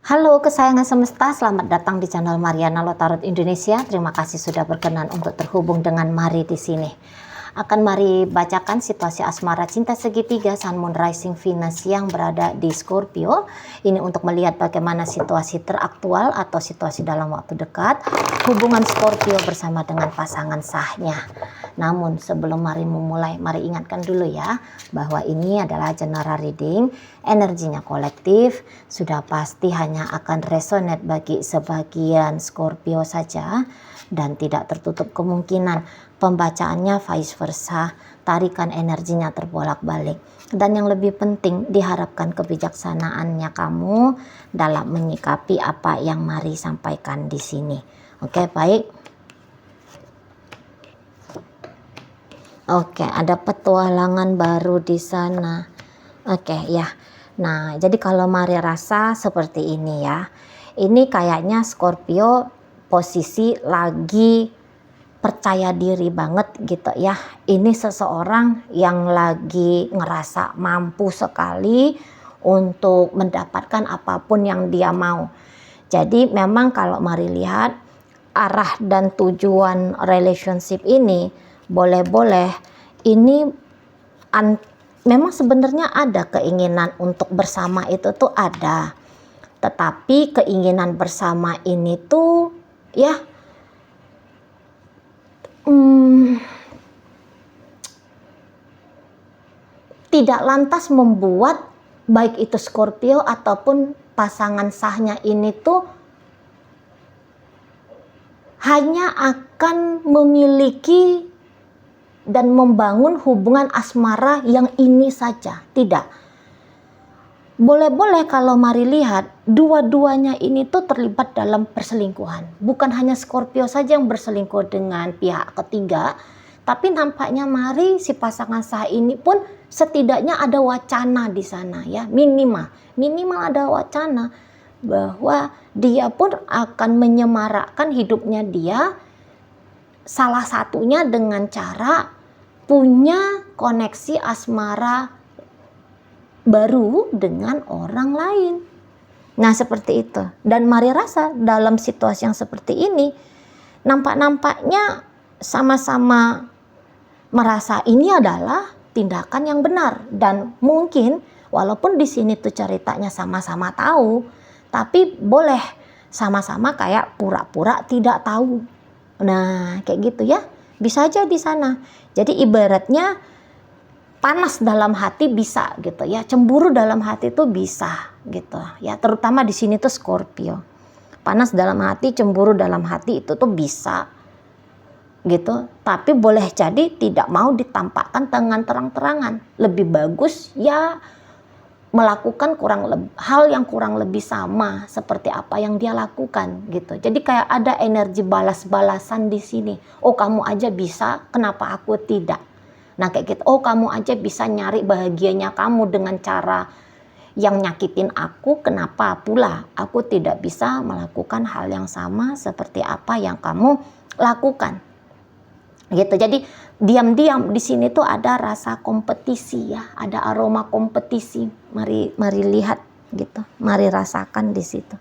Halo kesayangan semesta, selamat datang di channel Mariana Lotarot Indonesia. Terima kasih sudah berkenan untuk terhubung dengan Mari di sini. Akan Mari bacakan situasi asmara cinta segitiga Sun Moon Rising Venus yang berada di Scorpio. Ini untuk melihat bagaimana situasi teraktual atau situasi dalam waktu dekat hubungan Scorpio bersama dengan pasangan sahnya. Namun sebelum Mari memulai, Mari ingatkan dulu ya bahwa ini adalah general reading, energinya kolektif, sudah pasti hanya akan resonate bagi sebagian Scorpio saja dan tidak tertutup kemungkinan pembacaannya vice versa, tarikan energinya terbolak-balik. Dan yang lebih penting, diharapkan kebijaksanaannya kamu dalam menyikapi apa yang Mari sampaikan di sini. Oke, baik. Oke, ada petualangan baru di sana. Oke, ya. Nah, jadi kalau Mari rasa seperti ini ya. Ini kayaknya Scorpio posisi lagi percaya diri banget gitu ya. Ini seseorang yang lagi ngerasa mampu sekali untuk mendapatkan apapun yang dia mau. Jadi memang kalau Mari lihat arah dan tujuan relationship ini, boleh-boleh ini memang sebenarnya ada keinginan untuk bersama itu tuh ada. Tetapi keinginan bersama ini tuh ya tidak lantas membuat baik itu Scorpio ataupun pasangan sahnya ini tuh hanya akan memiliki dan membangun hubungan asmara yang ini saja. Tidak. Boleh-boleh kalau Mari lihat dua-duanya ini tuh terlibat dalam perselingkuhan. Bukan hanya Scorpio saja yang berselingkuh dengan pihak ketiga, tapi nampaknya Mari si pasangan sah ini pun setidaknya ada wacana di sana ya, minimal ada wacana bahwa dia pun akan menyemarakkan hidupnya dia, salah satunya dengan cara punya koneksi asmara baru dengan orang lain. Nah seperti itu. Dan Mari rasa dalam situasi yang seperti ini nampaknya sama-sama merasa ini adalah tindakan yang benar. Dan mungkin walaupun di sini tuh ceritanya sama-sama tahu, tapi boleh sama-sama kayak pura-pura tidak tahu. Nah kayak gitu ya, bisa aja di sana. Jadi ibaratnya panas dalam hati bisa gitu ya, cemburu dalam hati tuh bisa gitu ya, terutama di sini tuh Scorpio. Panas dalam hati, cemburu dalam hati itu tuh bisa gitu, tapi boleh jadi tidak mau ditampakkan dengan terang-terangan. Lebih bagus ya melakukan hal yang kurang lebih sama seperti apa yang dia lakukan gitu. Jadi kayak ada energi balas-balasan di sini. Oh kamu aja bisa, kenapa aku tidak? Nah kayak gitu, oh kamu aja bisa nyari bahagianya kamu dengan cara yang nyakitin aku, kenapa pula aku tidak bisa melakukan hal yang sama seperti apa yang kamu lakukan. Gitu. Jadi diam-diam di sini tuh ada rasa kompetisi ya, ada aroma kompetisi. Mari lihat gitu, Mari rasakan di situ.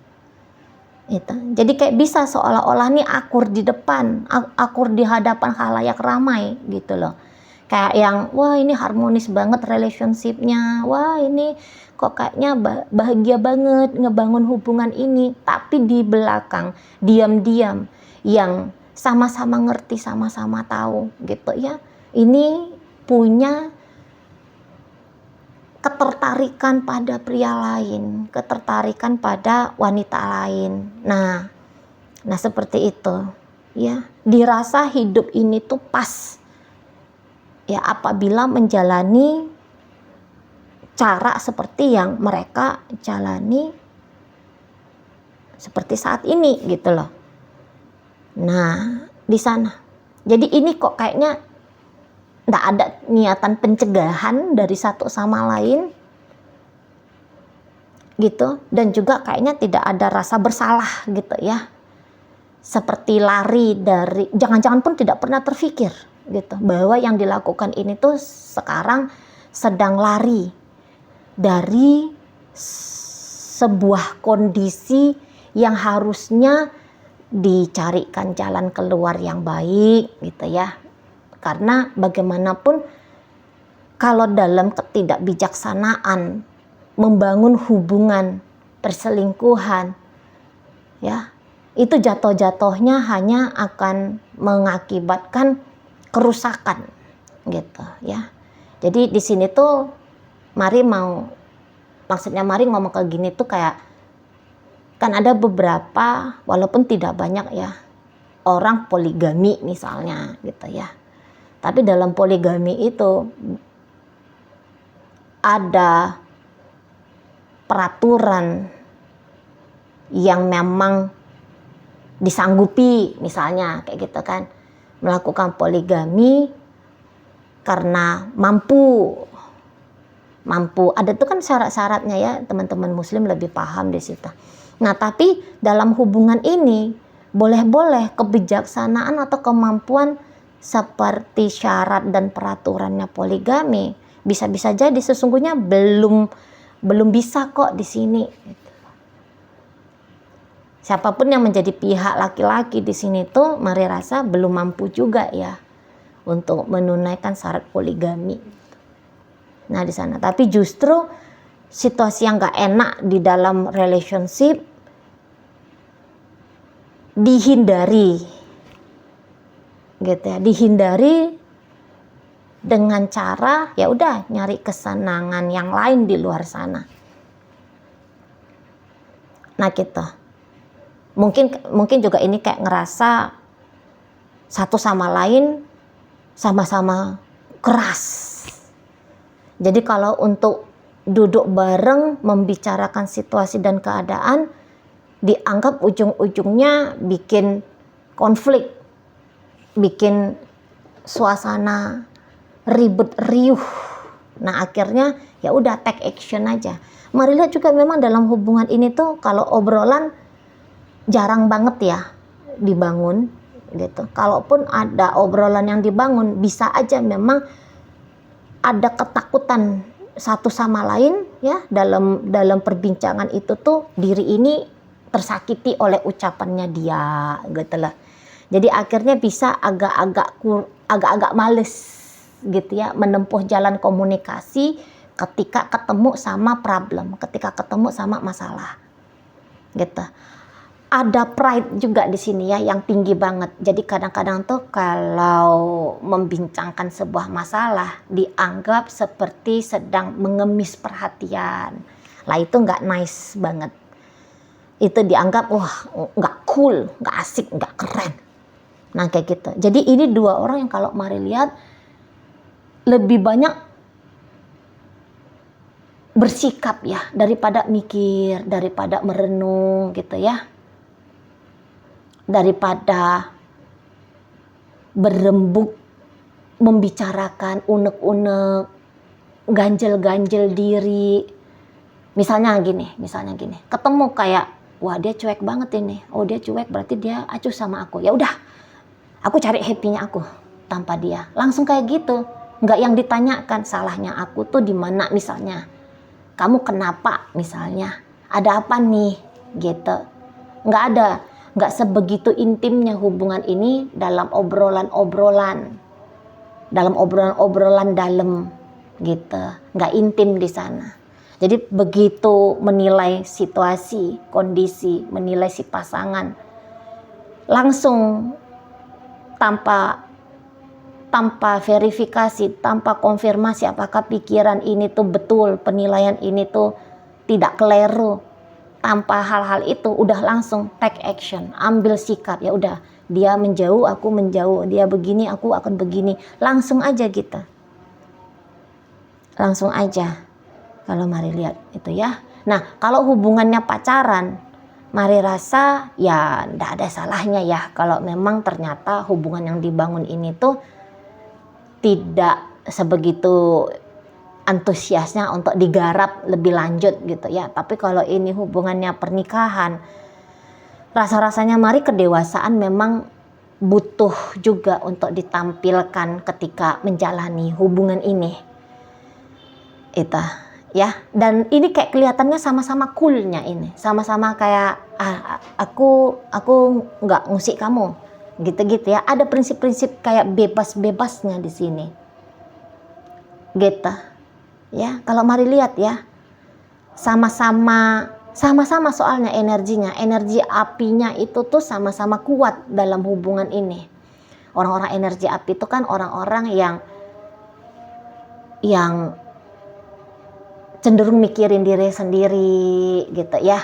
Itu. Jadi kayak bisa seolah-olah nih akur di depan, akur di hadapan khalayak ramai gitu loh. Kayak yang wah ini harmonis banget relationship-nya, wah ini kok kayaknya bahagia banget ngebangun hubungan ini, tapi di belakang diam-diam yang sama-sama ngerti, sama-sama tahu gitu ya, ini punya ketertarikan pada pria lain, ketertarikan pada wanita lain. Nah seperti itu ya, dirasa hidup ini tuh pas ya apabila menjalani cara seperti yang mereka jalani seperti saat ini gitu loh. Nah di sana jadi ini kok kayaknya nggak ada niatan pencegahan dari satu sama lain gitu, dan juga kayaknya tidak ada rasa bersalah gitu ya, seperti lari dari, jangan-jangan pun tidak pernah terfikir gitu bahwa yang dilakukan ini tuh sekarang sedang lari dari sebuah kondisi yang harusnya dicarikan jalan keluar yang baik gitu ya. Karena bagaimanapun kalau dalam ketidakbijaksanaan membangun hubungan perselingkuhan ya, itu jatuh-jatuhnya hanya akan mengakibatkan kerusakan gitu ya. Jadi di sini tuh mari ngomong ke gini tuh kayak, kan ada beberapa, walaupun tidak banyak ya, orang poligami misalnya gitu ya. Tapi dalam poligami itu ada peraturan yang memang disanggupi, misalnya kayak gitu kan, melakukan poligami karena mampu. Ada tuh kan syarat-syaratnya ya, teman-teman muslim lebih paham di situ. Nah, tapi dalam hubungan ini boleh-boleh kebijaksanaan atau kemampuan seperti syarat dan peraturannya poligami bisa-bisa jadi sesungguhnya belum bisa kok di sini. Siapapun yang menjadi pihak laki-laki di sini tuh mari rasa belum mampu juga ya untuk menunaikan syarat poligami. Nah di sana, tapi justru situasi yang gak enak di dalam relationship dihindari, gitu ya, dihindari dengan cara ya udah nyari kesenangan yang lain di luar sana. Nah gitu, mungkin juga ini kayak ngerasa satu sama lain sama-sama keras. Jadi kalau untuk duduk bareng membicarakan situasi dan keadaan dianggap ujung-ujungnya bikin konflik, bikin suasana ribet riuh. Nah akhirnya ya udah take action aja. Mari lihat juga memang dalam hubungan ini tuh kalau obrolan jarang banget ya dibangun gitu. Kalaupun ada obrolan yang dibangun bisa aja memang ada ketakutan satu sama lain ya dalam perbincangan itu tuh diri ini tersakiti oleh ucapannya dia gitu lah. Jadi akhirnya bisa agak-agak males gitu ya menempuh jalan komunikasi ketika ketemu sama problem, ketika ketemu sama masalah gitu. Ada pride juga di sini ya yang tinggi banget. Jadi kadang-kadang tuh kalau membincangkan sebuah masalah dianggap seperti sedang mengemis perhatian. Lah itu nggak nice banget. Itu dianggap wah nggak cool, nggak asik, nggak keren. Nah kayak gitu. Jadi ini dua orang yang kalau mari lihat lebih banyak bersikap ya daripada mikir, daripada merenung gitu ya. Daripada berembuk membicarakan unek-unek, ganjel-ganjel diri. Misalnya gini, ketemu kayak wah dia cuek banget ini, oh dia cuek berarti dia acuh sama aku. Ya udah, aku cari happy-nya aku tanpa dia. Langsung kayak gitu, nggak yang ditanyakan salahnya aku tuh di mana misalnya. Kamu kenapa misalnya? Ada apa nih? Gitu. Nggak ada. Nggak sebegitu intimnya hubungan ini dalam obrolan-obrolan dalam gitu, nggak intim di sana. Jadi begitu menilai situasi, kondisi, menilai si pasangan, langsung tanpa verifikasi, tanpa konfirmasi apakah pikiran ini tuh betul, penilaian ini tuh tidak keliru. Tanpa hal-hal itu udah langsung take action, ambil sikap. Ya udah, dia menjauh, aku menjauh, dia begini, aku akan begini. Langsung aja gitu. Langsung aja. Kalau mari lihat itu ya. Nah, kalau hubungannya pacaran, mari rasa ya enggak ada salahnya ya kalau memang ternyata hubungan yang dibangun ini tuh tidak sebegitu antusiasnya untuk digarap lebih lanjut gitu ya. Tapi kalau ini hubungannya pernikahan, rasa-rasanya mari kedewasaan memang butuh juga untuk ditampilkan ketika menjalani hubungan ini. Itu ya. Dan ini kayak kelihatannya sama-sama coolnya ini, sama-sama kayak aku nggak ngusik kamu, gitu-gitu ya. Ada prinsip-prinsip kayak bebas-bebasnya di sini, gitu ya. Kalau mari lihat ya, sama-sama soalnya energinya, energi apinya itu tuh sama-sama kuat dalam hubungan ini. Orang-orang energi api itu kan orang-orang yang cenderung mikirin diri sendiri gitu ya.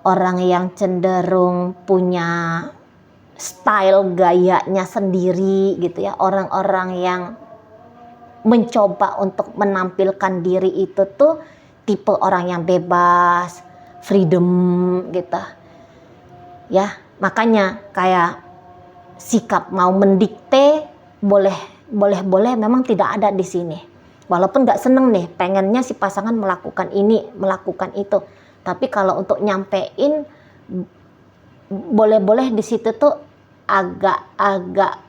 Orang yang cenderung punya style gayanya sendiri gitu ya. Orang-orang yang mencoba untuk menampilkan diri itu tuh tipe orang yang bebas, freedom gitu. Ya, makanya kayak sikap mau mendikte boleh memang tidak ada di sini. Walaupun nggak seneng nih, pengennya si pasangan melakukan ini, melakukan itu. Tapi kalau untuk nyampein, boleh-boleh di situ tuh agak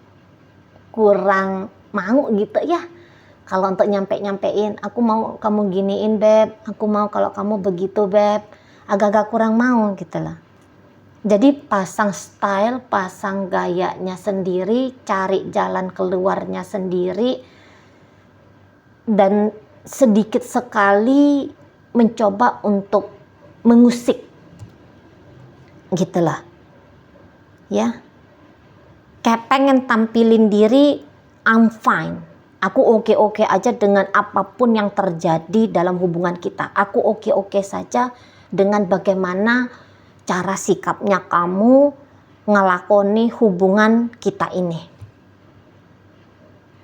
kurang mau gitu ya. Kalau untuk nyampein, aku mau kamu giniin beb, aku mau kalau kamu begitu beb, agak-agak kurang mau gitu lah. Jadi pasang style, pasang gayanya sendiri, cari jalan keluarnya sendiri, dan sedikit sekali mencoba untuk mengusik gitulah ya. Kayak pengen tampilin diri, I'm fine, aku oke-oke aja dengan apapun yang terjadi dalam hubungan kita. Aku oke-oke saja dengan bagaimana cara sikapnya kamu ngelakoni hubungan kita ini.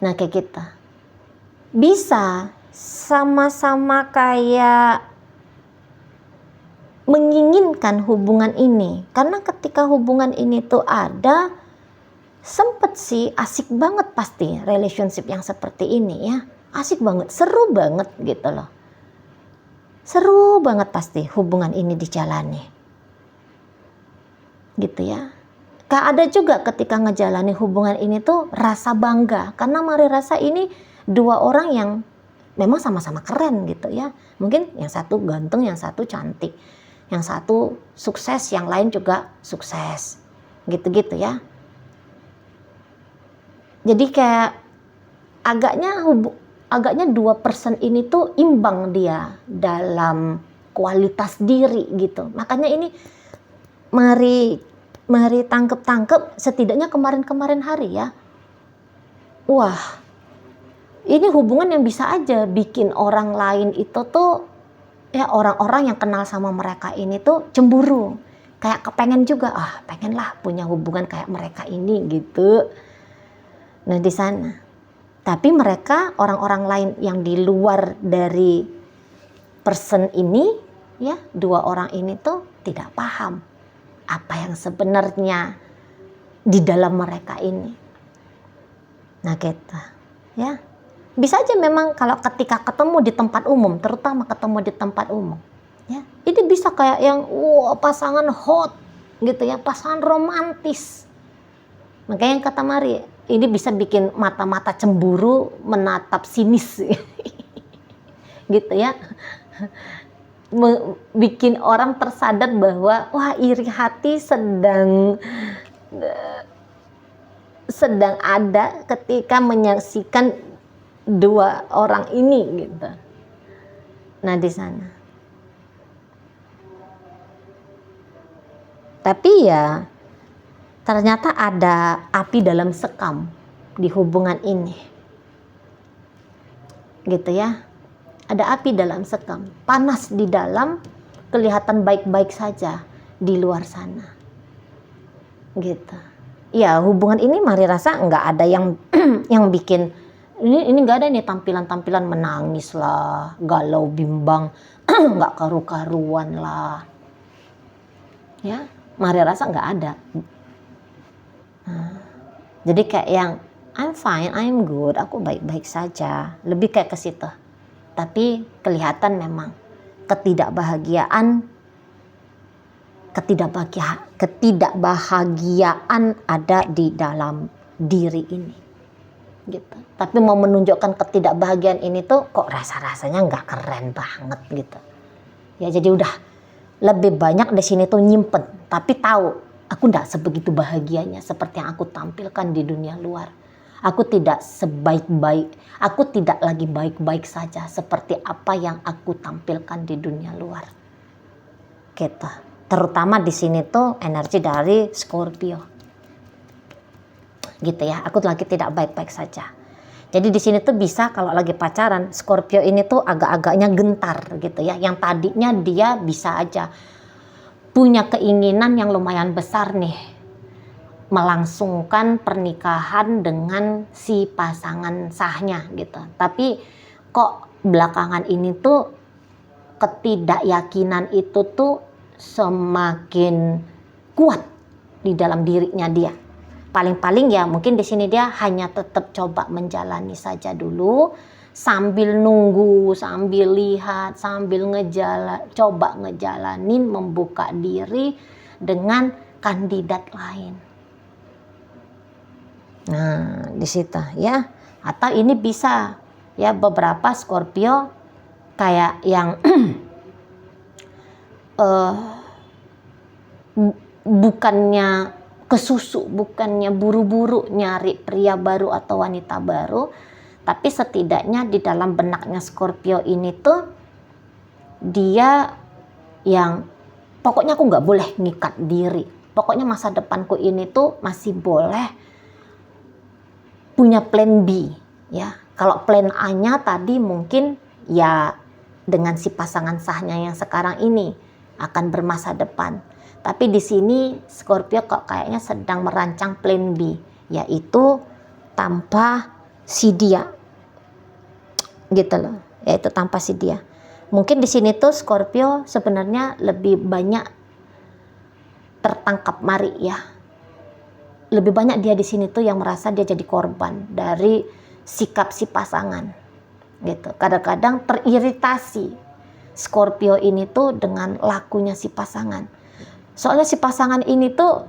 Nah kayak kita bisa sama-sama kayak menginginkan hubungan ini. Karena ketika hubungan ini tuh ada, sempet sih asik banget pasti relationship yang seperti ini ya. Asik banget, seru banget gitu loh. Seru banget pasti hubungan ini dijalani. Gitu ya. Ada juga ketika ngejalani hubungan ini tuh rasa bangga. Karena mari rasa ini dua orang yang memang sama-sama keren gitu ya. Mungkin yang satu ganteng, yang satu cantik. Yang satu sukses, yang lain juga sukses. Gitu-gitu ya. Jadi kayak agaknya dua person ini tuh imbang dia dalam kualitas diri gitu. Makanya ini mari tangkep setidaknya kemarin hari ya. Wah, ini hubungan yang bisa aja bikin orang lain itu tuh ya, orang-orang yang kenal sama mereka ini tuh cemburu. Kayak kepengen juga, pengen lah punya hubungan kayak mereka ini gitu. Nah di sana. Tapi mereka orang-orang lain yang di luar dari person ini ya, dua orang ini tuh tidak paham apa yang sebenarnya di dalam mereka ini. Nah kita ya, bisa aja memang kalau ketika ketemu di tempat umum, terutama ketemu di tempat umum ya, ini bisa kayak yang pasangan hot gitu ya, pasangan romantis. Makanya yang kata Mari, ini bisa bikin mata-mata cemburu menatap sinis gitu ya. Bikin orang tersadar bahwa wah, iri hati sedang ada ketika menyaksikan dua orang ini gitu. Nah di sana. Tapi ya ternyata ada api dalam sekam di hubungan ini. Gitu ya. Ada api dalam sekam, panas di dalam, kelihatan baik-baik saja di luar sana. Gitu. Ya hubungan ini Mari rasa nggak ada yang yang bikin ini nggak ada nih tampilan-tampilan menangis lah, galau bimbang, nggak karu-karuan lah. Ya, Mari rasa nggak ada. Jadi kayak yang I'm fine, I'm good, aku baik-baik saja. Lebih kayak ke situ. Tapi kelihatan memang ketidakbahagiaan ada di dalam diri ini. gitu. Tapi mau menunjukkan ketidakbahagiaan ini tuh kok rasa-rasanya nggak keren banget gitu. Ya jadi udah lebih banyak di sini tuh nyimpen, tapi tahu aku nggak sebegitu bahagianya seperti yang aku tampilkan di dunia luar. Aku tidak aku tidak lagi baik-baik saja seperti apa yang aku tampilkan di dunia luar. Gitu. Terutama di sini tuh energi dari Scorpio. Gitu ya, aku lagi tidak baik-baik saja. Jadi di sini tuh bisa kalau lagi pacaran, Scorpio ini tuh agak-agaknya gentar gitu ya. Yang tadinya dia bisa aja punya keinginan yang lumayan besar nih, melangsungkan pernikahan dengan si pasangan sahnya gitu. Tapi kok belakangan ini tuh ketidakyakinan itu tuh semakin kuat di dalam dirinya dia. Paling-paling ya mungkin di sini dia hanya tetap coba menjalani saja dulu sambil nunggu, sambil lihat, sambil coba ngejalanin membuka diri dengan kandidat lain. Nah, di situ ya. Atau ini bisa ya beberapa Scorpio kayak yang bukannya kesusu, bukannya buru-buru nyari pria baru atau wanita baru, tapi setidaknya di dalam benaknya Scorpio ini tuh dia yang pokoknya aku nggak boleh ngikat diri, pokoknya masa depanku ini tuh masih boleh punya plan B ya. Kalau plan A-nya tadi mungkin ya dengan si pasangan sahnya yang sekarang ini akan bermasa depan. Tapi di sini Scorpio kok kayaknya sedang merancang plan B, yaitu tanpa si dia. Gitu loh, yaitu tanpa si dia. Mungkin di sini tuh Scorpio sebenarnya lebih banyak tertangkap mari ya. Lebih banyak dia di sini tuh yang merasa dia jadi korban dari sikap si pasangan. Gitu. Kadang-kadang teriritasi Scorpio ini tuh dengan lakunya si pasangan. Soalnya si pasangan ini tuh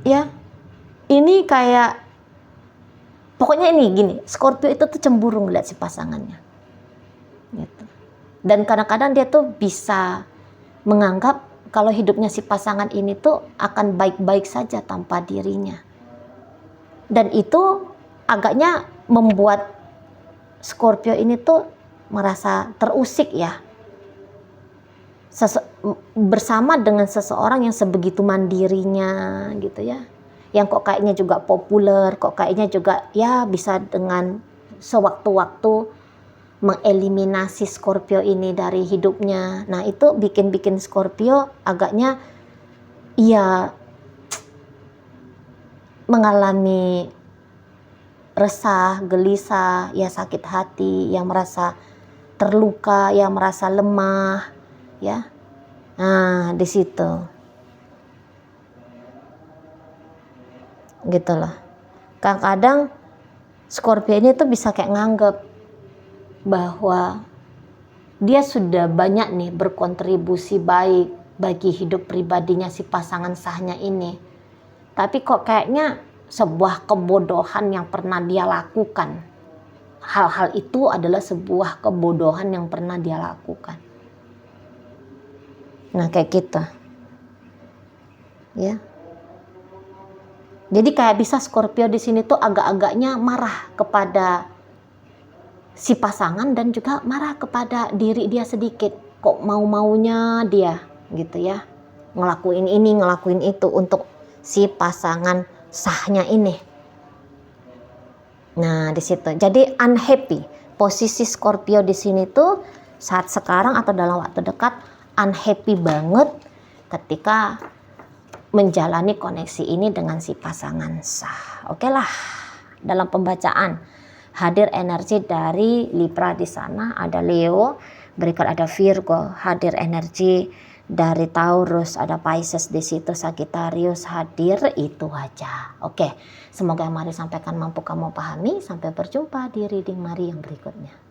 ya ini kayak pokoknya ini gini, Scorpio itu tuh cemburu ngeliat si pasangannya gitu. Dan kadang-kadang dia tuh bisa menganggap kalau hidupnya si pasangan ini tuh akan baik-baik saja tanpa dirinya. Dan itu agaknya membuat Scorpio ini tuh merasa terusik ya. Bersama dengan seseorang yang sebegitu mandirinya gitu ya, yang kok kayaknya juga populer, kok kayaknya juga ya bisa dengan sewaktu-waktu mengeliminasi Scorpio ini dari hidupnya. Nah itu bikin Scorpio agaknya ya mengalami resah, gelisah, ya sakit hati, yang merasa terluka, yang merasa lemah ya. Nah di situ gitu loh. Kadang-kadang Scorpio ini tuh bisa kayak nganggep bahwa dia sudah banyak nih berkontribusi baik bagi hidup pribadinya si pasangan sahnya ini, tapi kok kayaknya sebuah kebodohan yang pernah dia lakukan, hal-hal itu adalah sebuah kebodohan yang pernah dia lakukan. Nah kayak gitu ya. Jadi kayak bisa Scorpio di sini tuh agak-agaknya marah kepada si pasangan dan juga marah kepada diri dia sedikit. Kok mau-maunya dia gitu ya, ngelakuin ini, ngelakuin itu untuk si pasangan sahnya ini. Nah di situ jadi unhappy. Posisi Scorpio di sini tuh saat sekarang atau dalam waktu dekat unhappy banget ketika menjalani koneksi ini dengan si pasangan sah. Oke lah, dalam pembacaan hadir energi dari Libra di sana, ada Leo, berikut ada Virgo, hadir energi dari Taurus, ada Pisces di situ, Sagittarius hadir, itu aja. Oke, semoga yang Mari sampaikan mampu kamu pahami. Sampai berjumpa di reading Mari yang berikutnya.